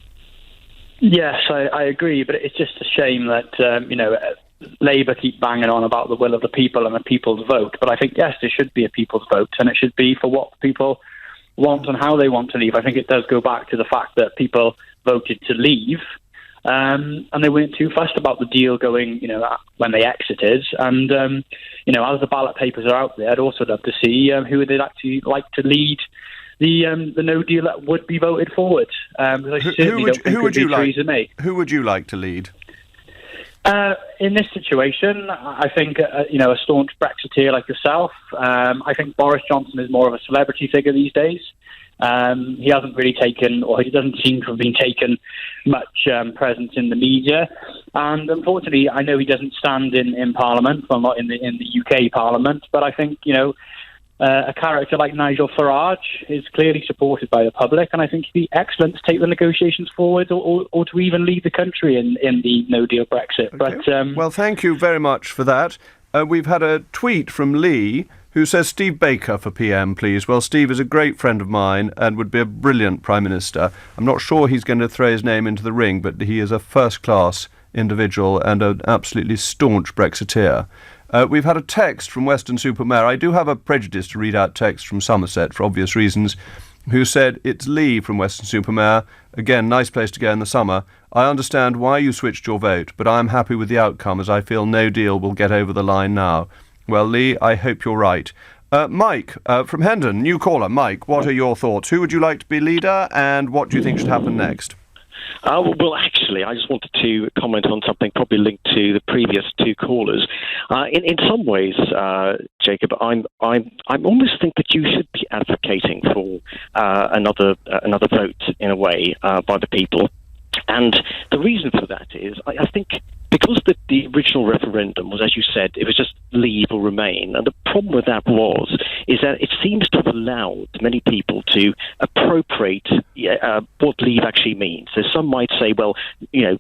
Yes, I agree, but it's just a shame that, Labour keep banging on about the will of the people and the people's vote, but I think, yes, there should be a people's vote, and it should be for what people want and how they want to leave. I think it does go back to the fact that people voted to leave, and they weren't too fussed about the deal going, when they exited. And, as the ballot papers are out there, I'd also love to see who they'd actually like to lead the no deal that would be voted forward. Who would you like to lead? In this situation, I think, a staunch Brexiteer like yourself. I think Boris Johnson is more of a celebrity figure these days. He hasn't really taken, or he doesn't seem to have been taken much presence in the media. And unfortunately, I know he doesn't stand in Parliament, well, not in the UK Parliament, but I think, a character like Nigel Farage is clearly supported by the public, and I think he'd be excellent to take the negotiations forward or to even lead the country in the no-deal Brexit. Okay. But well, thank you very much for that. We've had a tweet from Lee, who says, Steve Baker for PM, please. Well, Steve is a great friend of mine and would be a brilliant Prime Minister. I'm not sure he's going to throw his name into the ring, but he is a first-class individual and an absolutely staunch Brexiteer. We've had a text from Weston-super-Mare. I do have a prejudice to read out text from Somerset for obvious reasons, who said, it's Lee from Weston-super-Mare. Again, nice place to go in the summer. I understand why you switched your vote, but I'm happy with the outcome as I feel no deal will get over the line now. Well, Lee, I hope you're right. Mike from Hendon, new caller. Mike, what are your thoughts? Who would you like to be leader, and what do you think should happen next? Well, actually, I just wanted to comment on something probably linked to the previous two callers. In some ways, Jacob, I almost think that you should be advocating for another vote in a way by the people. And the reason for that is, I think, because the original referendum was, as you said, it was just leave or remain. And the problem with that is that it seems to have allowed many people to appropriate what leave actually means. So some might say, well,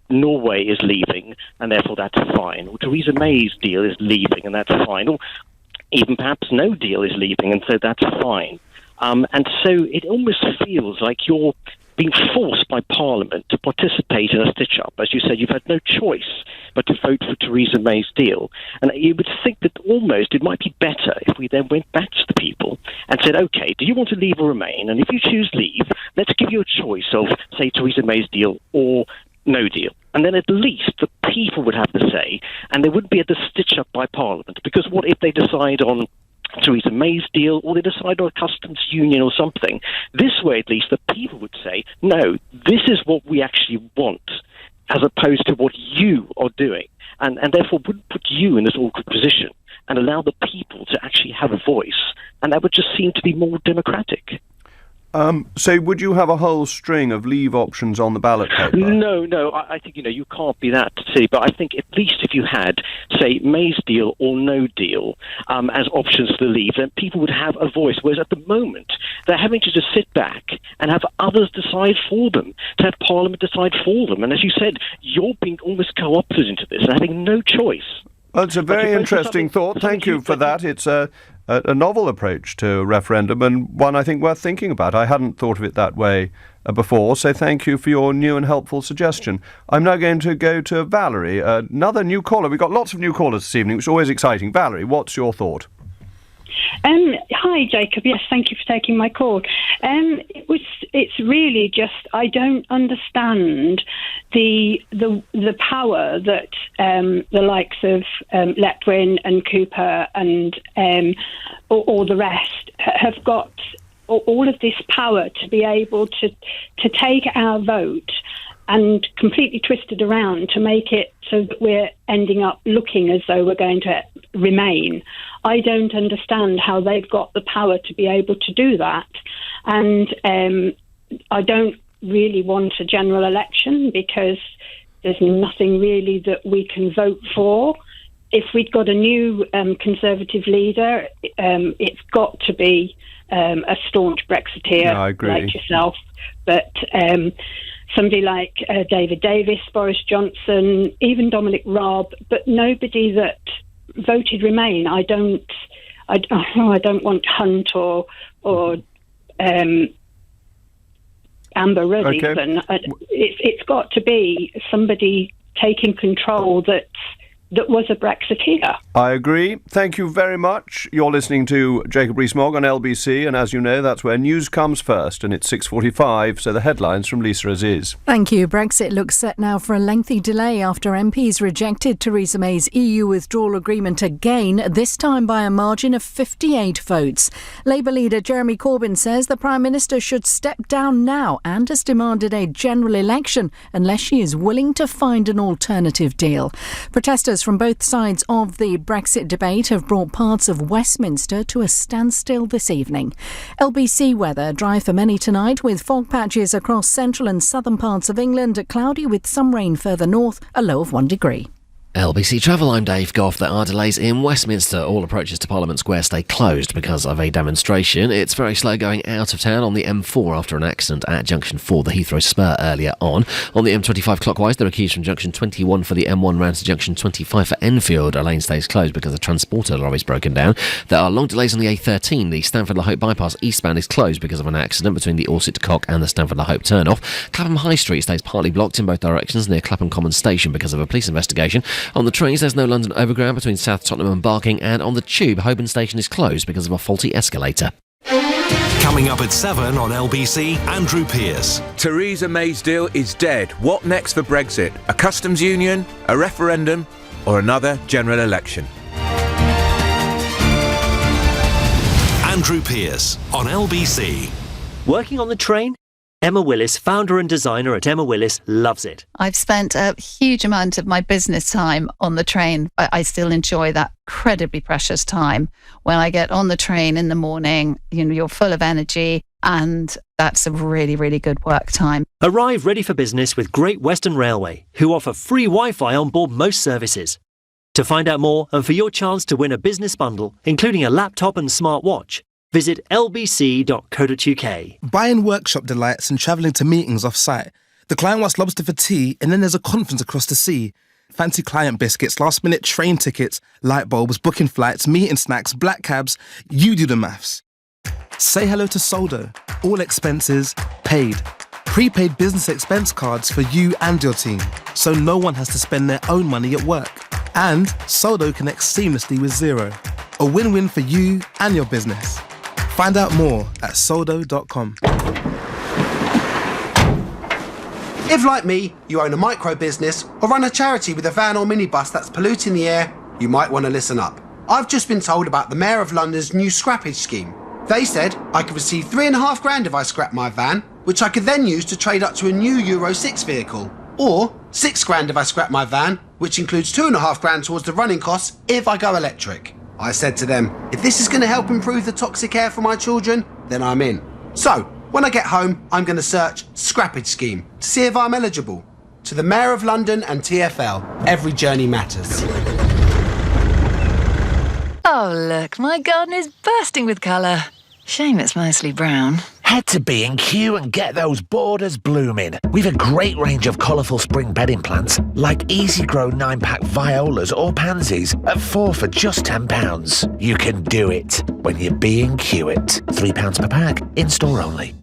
Norway is leaving, and therefore that's fine. Or Theresa May's deal is leaving, and that's fine. Or even perhaps no deal is leaving, and so that's fine. And so it almost feels like you're being forced by Parliament to participate in a stitch-up. As you said, you've had no choice but to vote for Theresa May's deal. And you would think that almost it might be better if we then went back to the people and said, OK, do you want to leave or remain? And if you choose leave, let's give you a choice of, say, Theresa May's deal or no deal. And then at least the people would have the say, and they wouldn't be at the stitch-up by Parliament. Because what if they decide on Theresa May's deal, or they decide on a customs union or something. This way, at least, the people would say, no, this is what we actually want, as opposed to what you are doing, and therefore would put you in this awkward position and allow the people to actually have a voice, and that would just seem to be more democratic. So would you have a whole string of leave options on the ballot paper? No, I think, you can't be that silly, but I think at least if you had, say, May's deal or no deal as options for the leave, then people would have a voice, whereas at the moment, they're having to just sit back and have others decide for them, to have Parliament decide for them. And as you said, you're being almost co-opted into this and having no choice. Well, it's a very interesting thought. Thank you for that. It's a novel approach to a referendum, and one I think worth thinking about. I hadn't thought of it that way before, so thank you for your new and helpful suggestion. I'm now going to go to Valerie, another new caller. We've got lots of new callers this evening, which is always exciting. Valerie, what's your thought? Hi, Jacob. Yes, thank you for taking my call. It's really just I don't understand the power that the likes of Letwin and Cooper and all the rest have got. All of this power to be able to take our vote and completely twist it around to make it so that we're ending up looking as though we're going to remain. I don't understand how they've got the power to be able to do that. And I don't really want a general election because there's nothing really that we can vote for. If we'd got a new Conservative leader, it's got to be a staunch Brexiteer like yourself. But somebody like David Davis, Boris Johnson, even Dominic Raab, but nobody that voted Remain. I don't want Hunt or Amber Rudd even. It's got to be somebody taking control that was a Brexiteer. I agree. Thank you very much. You're listening to Jacob Rees-Mogg on LBC, and as you know, that's where news comes first, and it's 6:45, so the headlines from Lisa Aziz. Thank you. Brexit looks set now for a lengthy delay after MPs rejected Theresa May's EU withdrawal agreement again, this time by a margin of 58 votes. Labour leader Jeremy Corbyn says the Prime Minister should step down now and has demanded a general election unless she is willing to find an alternative deal. Protesters from both sides of the Brexit debate have brought parts of Westminster to a standstill this evening. LBC weather dry for many tonight with fog patches across central and southern parts of England, cloudy with some rain further north, a low of 1 degree. LBC Travel, I'm Dave Goff. There are delays in Westminster. All approaches to Parliament Square stay closed because of a demonstration. It's very slow going out of town on the M4 after an accident at Junction 4, the Heathrow Spur earlier on. On the M25 clockwise, there are queues from Junction 21 for the M1 round to Junction 25 for Enfield. A lane stays closed because the transporter lorry's broken down. There are long delays on the A13. The Stamford-La-Hope bypass eastbound is closed because of an accident between the Orsett-Cock and the Stamford-La-Hope turn-off. Clapham High Street stays partly blocked in both directions near Clapham Common Station because of a police investigation. On the trains, there's no London Overground between South Tottenham and Barking, and on the Tube, Holborn Station is closed because of a faulty escalator. Coming up at 7 on LBC, Andrew Pearce. Theresa May's deal is dead. What next for Brexit? A customs union, a referendum, or another general election? Andrew Pearce on LBC. Working on the train? Emma Willis, founder and designer at Emma Willis, loves it. I've spent a huge amount of my business time on the train, but I still enjoy that incredibly precious time. When I get on the train in the morning, you're full of energy, and that's a really, really good work time. Arrive ready for business with Great Western Railway, who offer free Wi-Fi on board most services. To find out more and for your chance to win a business bundle, including a laptop and smartwatch, visit lbc.co.uk. Buying workshop delights and travelling to meetings off-site. The client wants lobster for tea, and then there's a conference across the sea. Fancy client biscuits, last-minute train tickets, light bulbs, booking flights, meeting snacks, black cabs. You do the maths. Say hello to Soldo. All expenses paid. Prepaid business expense cards for you and your team, so no one has to spend their own money at work. And Soldo connects seamlessly with Xero. A win-win for you and your business. Find out more at soldo.com. If, like me, you own a micro business or run a charity with a van or minibus that's polluting the air, you might want to listen up. I've just been told about the Mayor of London's new scrappage scheme. They said I could receive £3,500 if I scrap my van, which I could then use to trade up to a new Euro 6 vehicle. Or £6,000 if I scrap my van, which includes £2,500 towards the running costs if I go electric. I said to them, if this is going to help improve the toxic air for my children, then I'm in. So, when I get home, I'm going to search scrappage scheme to see if I'm eligible. To the Mayor of London and TfL, every journey matters. Oh, look, my garden is bursting with colour. Shame it's mostly brown. Head to B&Q and get those borders blooming. We've a great range of colourful spring bedding plants, like easy grow 9-pack violas or pansies at 4 for just £10. You can do it when you B&Q it. £3 per pack, in-store only.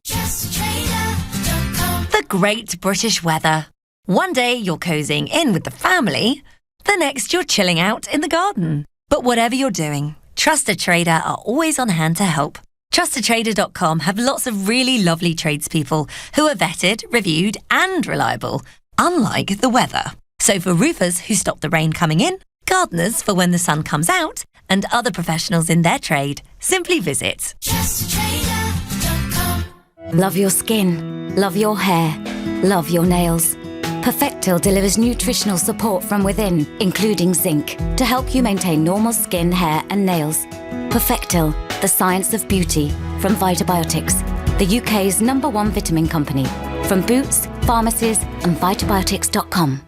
The great British weather. One day you're cozying in with the family, the next you're chilling out in the garden. But whatever you're doing, Trusted Trader are always on hand to help. TrustedTrader.com have lots of really lovely tradespeople who are vetted, reviewed and reliable, unlike the weather. So for roofers who stop the rain coming in, gardeners for when the sun comes out, and other professionals in their trade, simply visit TrustedTrader.com. Love your skin, love your hair, love your nails. Perfectil delivers nutritional support from within, including zinc, to help you maintain normal skin, hair and nails. Perfectil, the science of beauty, from Vitabiotics, the UK's #1 vitamin company. From Boots, pharmacies and Vitabiotics.com.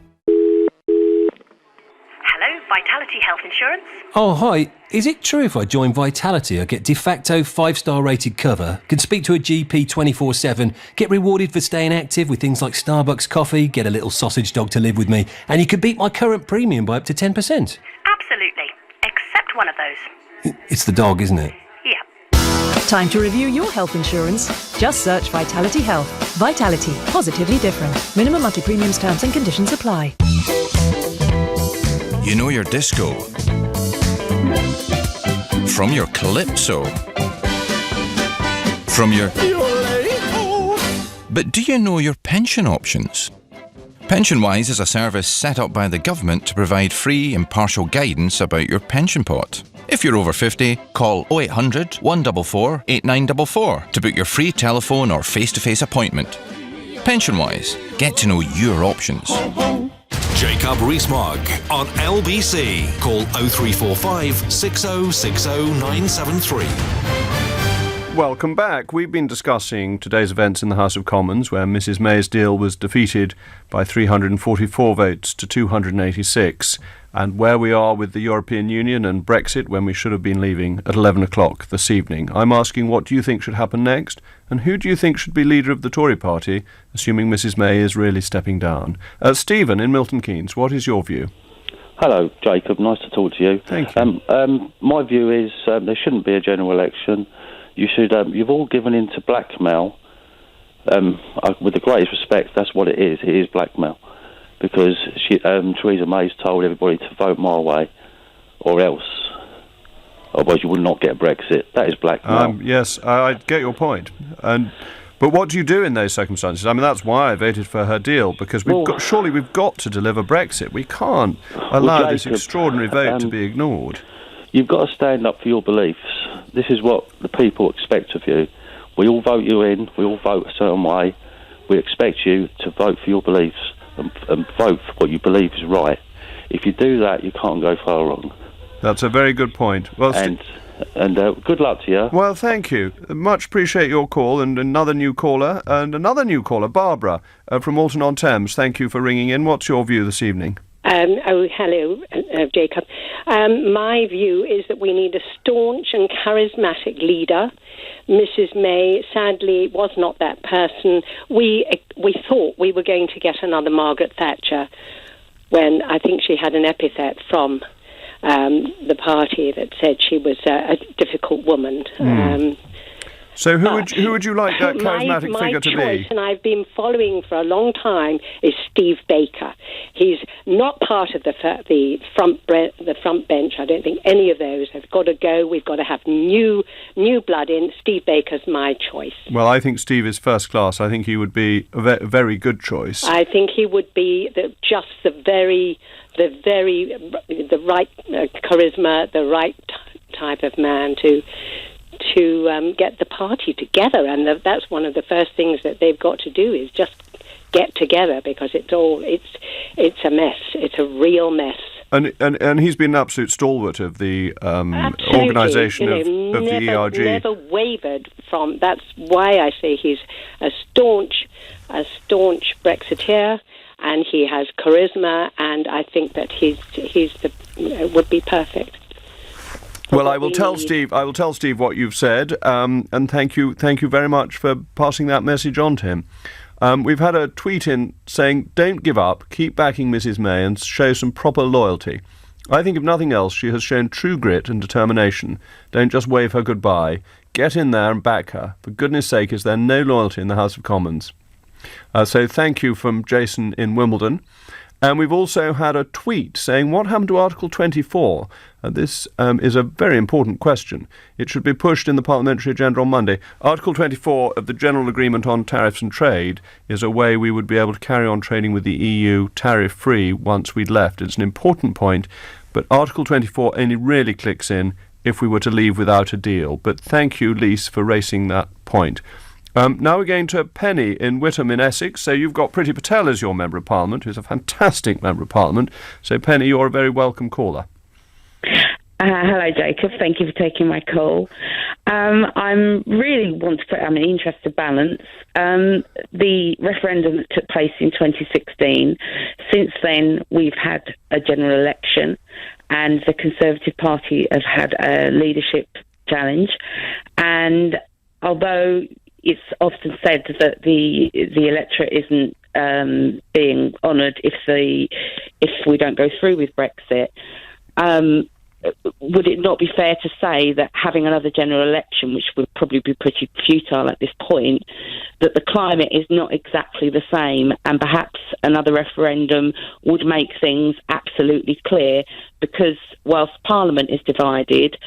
Hello, Vitality Health Insurance. Oh, hi. Is it true if I join Vitality I get de facto 5-star rated cover, can speak to a GP 24/7, get rewarded for staying active with things like Starbucks coffee, get a little sausage dog to live with me, and you could beat my current premium by up to 10%? Absolutely. Except one of those. It's the dog, isn't it? Yeah. Time to review your health insurance. Just search Vitality Health. Vitality. Positively different. Minimum monthly premiums, terms and conditions apply. You know your disco from your calypso, from your... But do you know your pension options? PensionWise is a service set up by the government to provide free, impartial guidance about your pension pot. If you're over 50, call 0800 144 8944 to book your free telephone or face-to-face appointment. PensionWise, get to know your options. Jacob Rees-Mogg on LBC. Call 0345 6060 973. Welcome back. We've been discussing today's events in the House of Commons, where Mrs May's deal was defeated by 344 votes to 286, and where we are with the European Union and Brexit when we should have been leaving at 11 o'clock this evening. I'm asking, what do you think should happen next, and who do you think should be leader of the Tory party, assuming Mrs May is really stepping down? Stephen in Milton Keynes, what is your view? Hello, Jacob. Nice to talk to you. Thank you. My view is there shouldn't be a general election. You should. You've all given in to blackmail. With the greatest respect, that's what it is. It is blackmail, because Theresa May's told everybody to vote my way, or else. Otherwise, you would not get Brexit. That is blackmail. Yes, I get your point. But what do you do in those circumstances? I mean, that's why I voted for her deal, because surely we've got to deliver Brexit. We can't allow this extraordinary vote to be ignored. You've got to stand up for your beliefs. This is what the people expect of you. We all vote you in. We all vote a certain way. We expect you to vote for your beliefs and vote for what you believe is right. If you do that, you can't go far wrong. That's a very good point. Well, and good luck to you. Well, thank you. Much appreciate your call. And another new caller, Barbara from Alton-on-Thames. Thank you for ringing in. What's your view this evening? Hello, Jacob. My view is that we need a staunch and charismatic leader. Mrs May, sadly, was not that person. We thought we were going to get another Margaret Thatcher, when I think she had an epithet from the party that said she was a difficult woman. So who would you like that charismatic figure to be? My choice, and I've been following for a long time, is Steve Baker. He's not part of the front bench. I don't think any of those have got to go. We've got to have new blood in. Steve Baker's my choice. Well, I think Steve is first class. I think he would be a very good choice. I think he would be the right charisma, the right type of man to get the party together, and that's one of the first things that they've got to do is just get together, because it's a mess. It's a real mess. And he's been an absolute stalwart of the organisation of the ERG. Never wavered from. That's why I say he's a staunch Brexiteer, and he has charisma, and I think that he's would be perfect. Well, I will tell Steve what you've said, and thank you very much for passing that message on to him. We've had a tweet in saying, "Don't give up, keep backing Mrs May and show some proper loyalty. I think if nothing else, she has shown true grit and determination. Don't just wave her goodbye. Get in there and back her. For goodness sake, is there no loyalty in the House of Commons?" So thank you from Jason in Wimbledon. And we've also had a tweet saying, what happened to Article 24? This is a very important question. It should be pushed in the parliamentary agenda on Monday. Article 24 of the General Agreement on Tariffs and Trade is a way we would be able to carry on trading with the EU tariff-free once we'd left. It's an important point, but Article 24 only really clicks in if we were to leave without a deal. But thank you, Lise, for raising that point. Now we're going to Penny in Witham in Essex. So you've got Priti Patel as your Member of Parliament, who's a fantastic Member of Parliament. So Penny, you're a very welcome caller. Hello, Jacob. Thank you for taking my call. I really want to put an interest of balance. The referendum that took place in 2016, since then we've had a general election, and the Conservative Party have had a leadership challenge. And although it's often said that the electorate isn't being honoured if we don't go through with Brexit, would it not be fair to say that having another general election, which would probably be pretty futile at this point, that the climate is not exactly the same, and perhaps another referendum would make things absolutely clear? Because whilst Parliament is divided,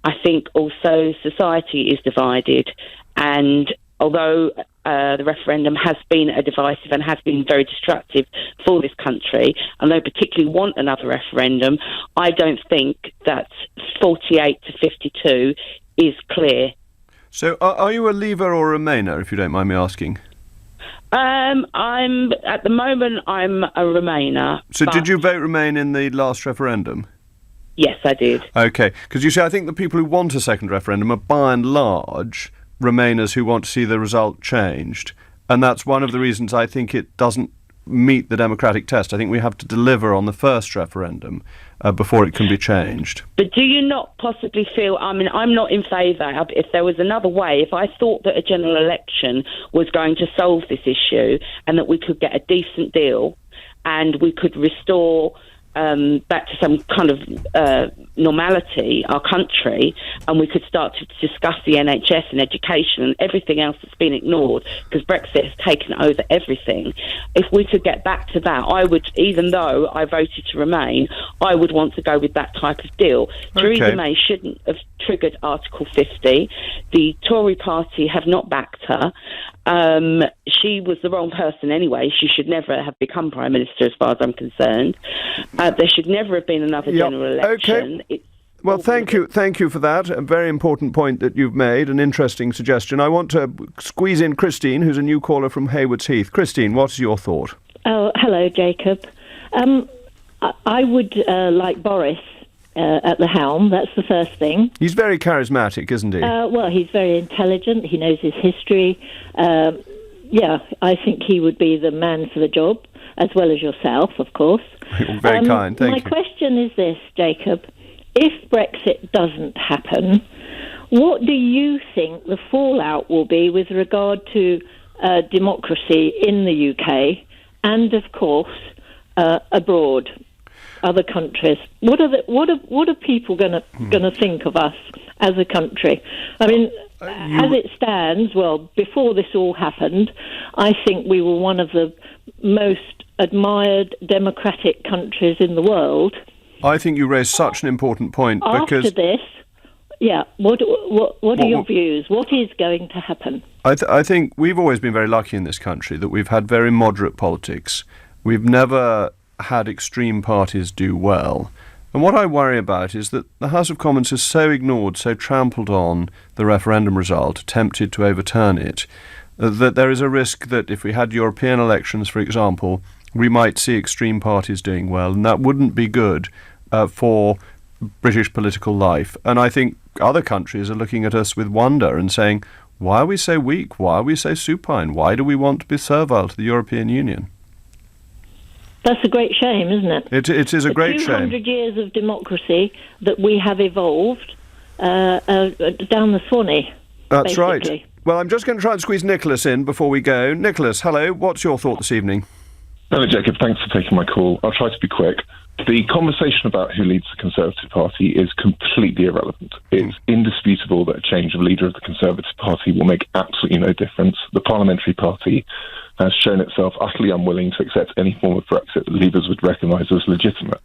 I think also society is divided. And although the referendum has been a divisive and has been very destructive for this country, and they particularly want another referendum, I don't think that 48 to 52 is clear. So are you a Leaver or a Remainer, if you don't mind me asking? At the moment, I'm a Remainer. So did you vote Remain in the last referendum? Yes, I did. OK, because you see, I think the people who want a second referendum are by and large Remainers who want to see the result changed. And that's one of the reasons I think it doesn't meet the democratic test. I think we have to deliver on the first referendum before it can be changed. But do you not possibly feel, I mean, I'm not in favour, if there was another way, if I thought that a general election was going to solve this issue and that we could get a decent deal and we could restore back to some kind of normality, our country, and we could start to discuss the NHS and education and everything else that's been ignored, because Brexit has taken over everything. If we could get back to that, I would, even though I voted to remain, I would want to go with that type of deal. Okay. Theresa May shouldn't have triggered Article 50. The Tory party have not backed her. She was the wrong person anyway. She should never have become Prime Minister, as far as I'm concerned. There should never have been another general election. Okay. Well, thank you for that. A very important point that you've made, an interesting suggestion. I want to squeeze in Christine, who's a new caller from Haywards Heath. Christine, what is your thought? Oh, hello, Jacob. I would like Boris at the helm. That's the first thing. He's very charismatic, isn't he? Well, he's very intelligent. He knows his history. Yeah, I think he would be the man for the job, as well as yourself, of course. You're very kind. Thank you. My question is this, Jacob. If Brexit doesn't happen, what do you think the fallout will be with regard to democracy in the UK and, of course, abroad, other countries? What are people going to think of us as a country? I mean, as it stands, well, before this all happened, I think we were one of the most admired democratic countries in the world. I think you raised such an important point because after this, yeah, what are your views? What is going to happen? I think we've always been very lucky in this country that we've had very moderate politics. We've never had extreme parties do well. And what I worry about is that the House of Commons has so ignored, so trampled on the referendum result, attempted to overturn it, that there is a risk that if we had European elections, for example, we might see extreme parties doing well, and that wouldn't be good for British political life. And I think other countries are looking at us with wonder and saying, why are we so weak? Why are we so supine? Why do we want to be servile to the European Union? That's a great shame, isn't it? It is a great shame. 200 years of democracy that we have evolved down the Swanee. That's basically. right. Well, I'm just going to try and squeeze Nicholas in before we go. Nicholas, hello. What's your thought this evening? Hello, Jacob. Thanks for taking my call. I'll try to be quick. The conversation about who leads the Conservative Party is completely irrelevant. It's indisputable that a change of leader of the Conservative Party will make absolutely no difference. The Parliamentary Party has shown itself utterly unwilling to accept any form of Brexit that Leavers would recognise as legitimate.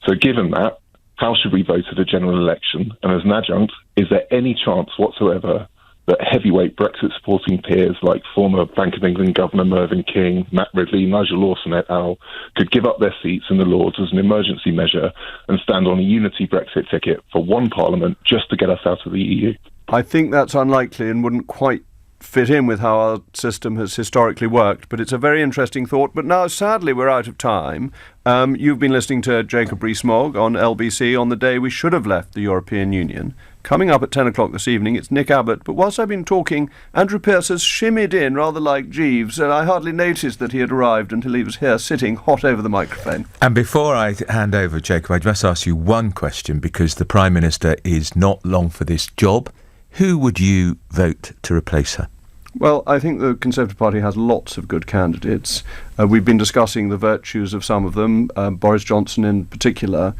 So given that, how should we vote at a general election? And as an adjunct, is there any chance whatsoever that heavyweight Brexit-supporting peers like former Bank of England Governor Mervyn King, Matt Ridley, Nigel Lawson et al. Could give up their seats in the Lords as an emergency measure and stand on a unity Brexit ticket for one Parliament just to get us out of the EU? I think that's unlikely and wouldn't quite fit in with how our system has historically worked, but it's a very interesting thought. But now, sadly, we're out of time. You've been listening to Jacob Rees-Mogg on LBC on the day we should have left the European Union. Coming up at 10 o'clock this evening, it's Nick Abbott, but whilst I've been talking, Andrew Pearce has shimmied in rather like Jeeves, and I hardly noticed that he had arrived until he was here sitting hot over the microphone. And before I hand over, Jacob, I must ask you one question, because the Prime Minister is not long for this job. Who would you vote to replace her? Well, I think the Conservative Party has lots of good candidates. We've been discussing the virtues of some of them, Boris Johnson in particular,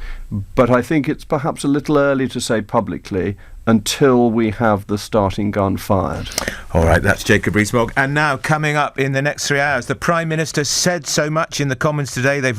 but I think it's perhaps a little early to say publicly until we have the starting gun fired. All right, that's Jacob Rees-Mogg. And now, coming up in the next 3 hours, the Prime Minister said so much in the Commons today, they've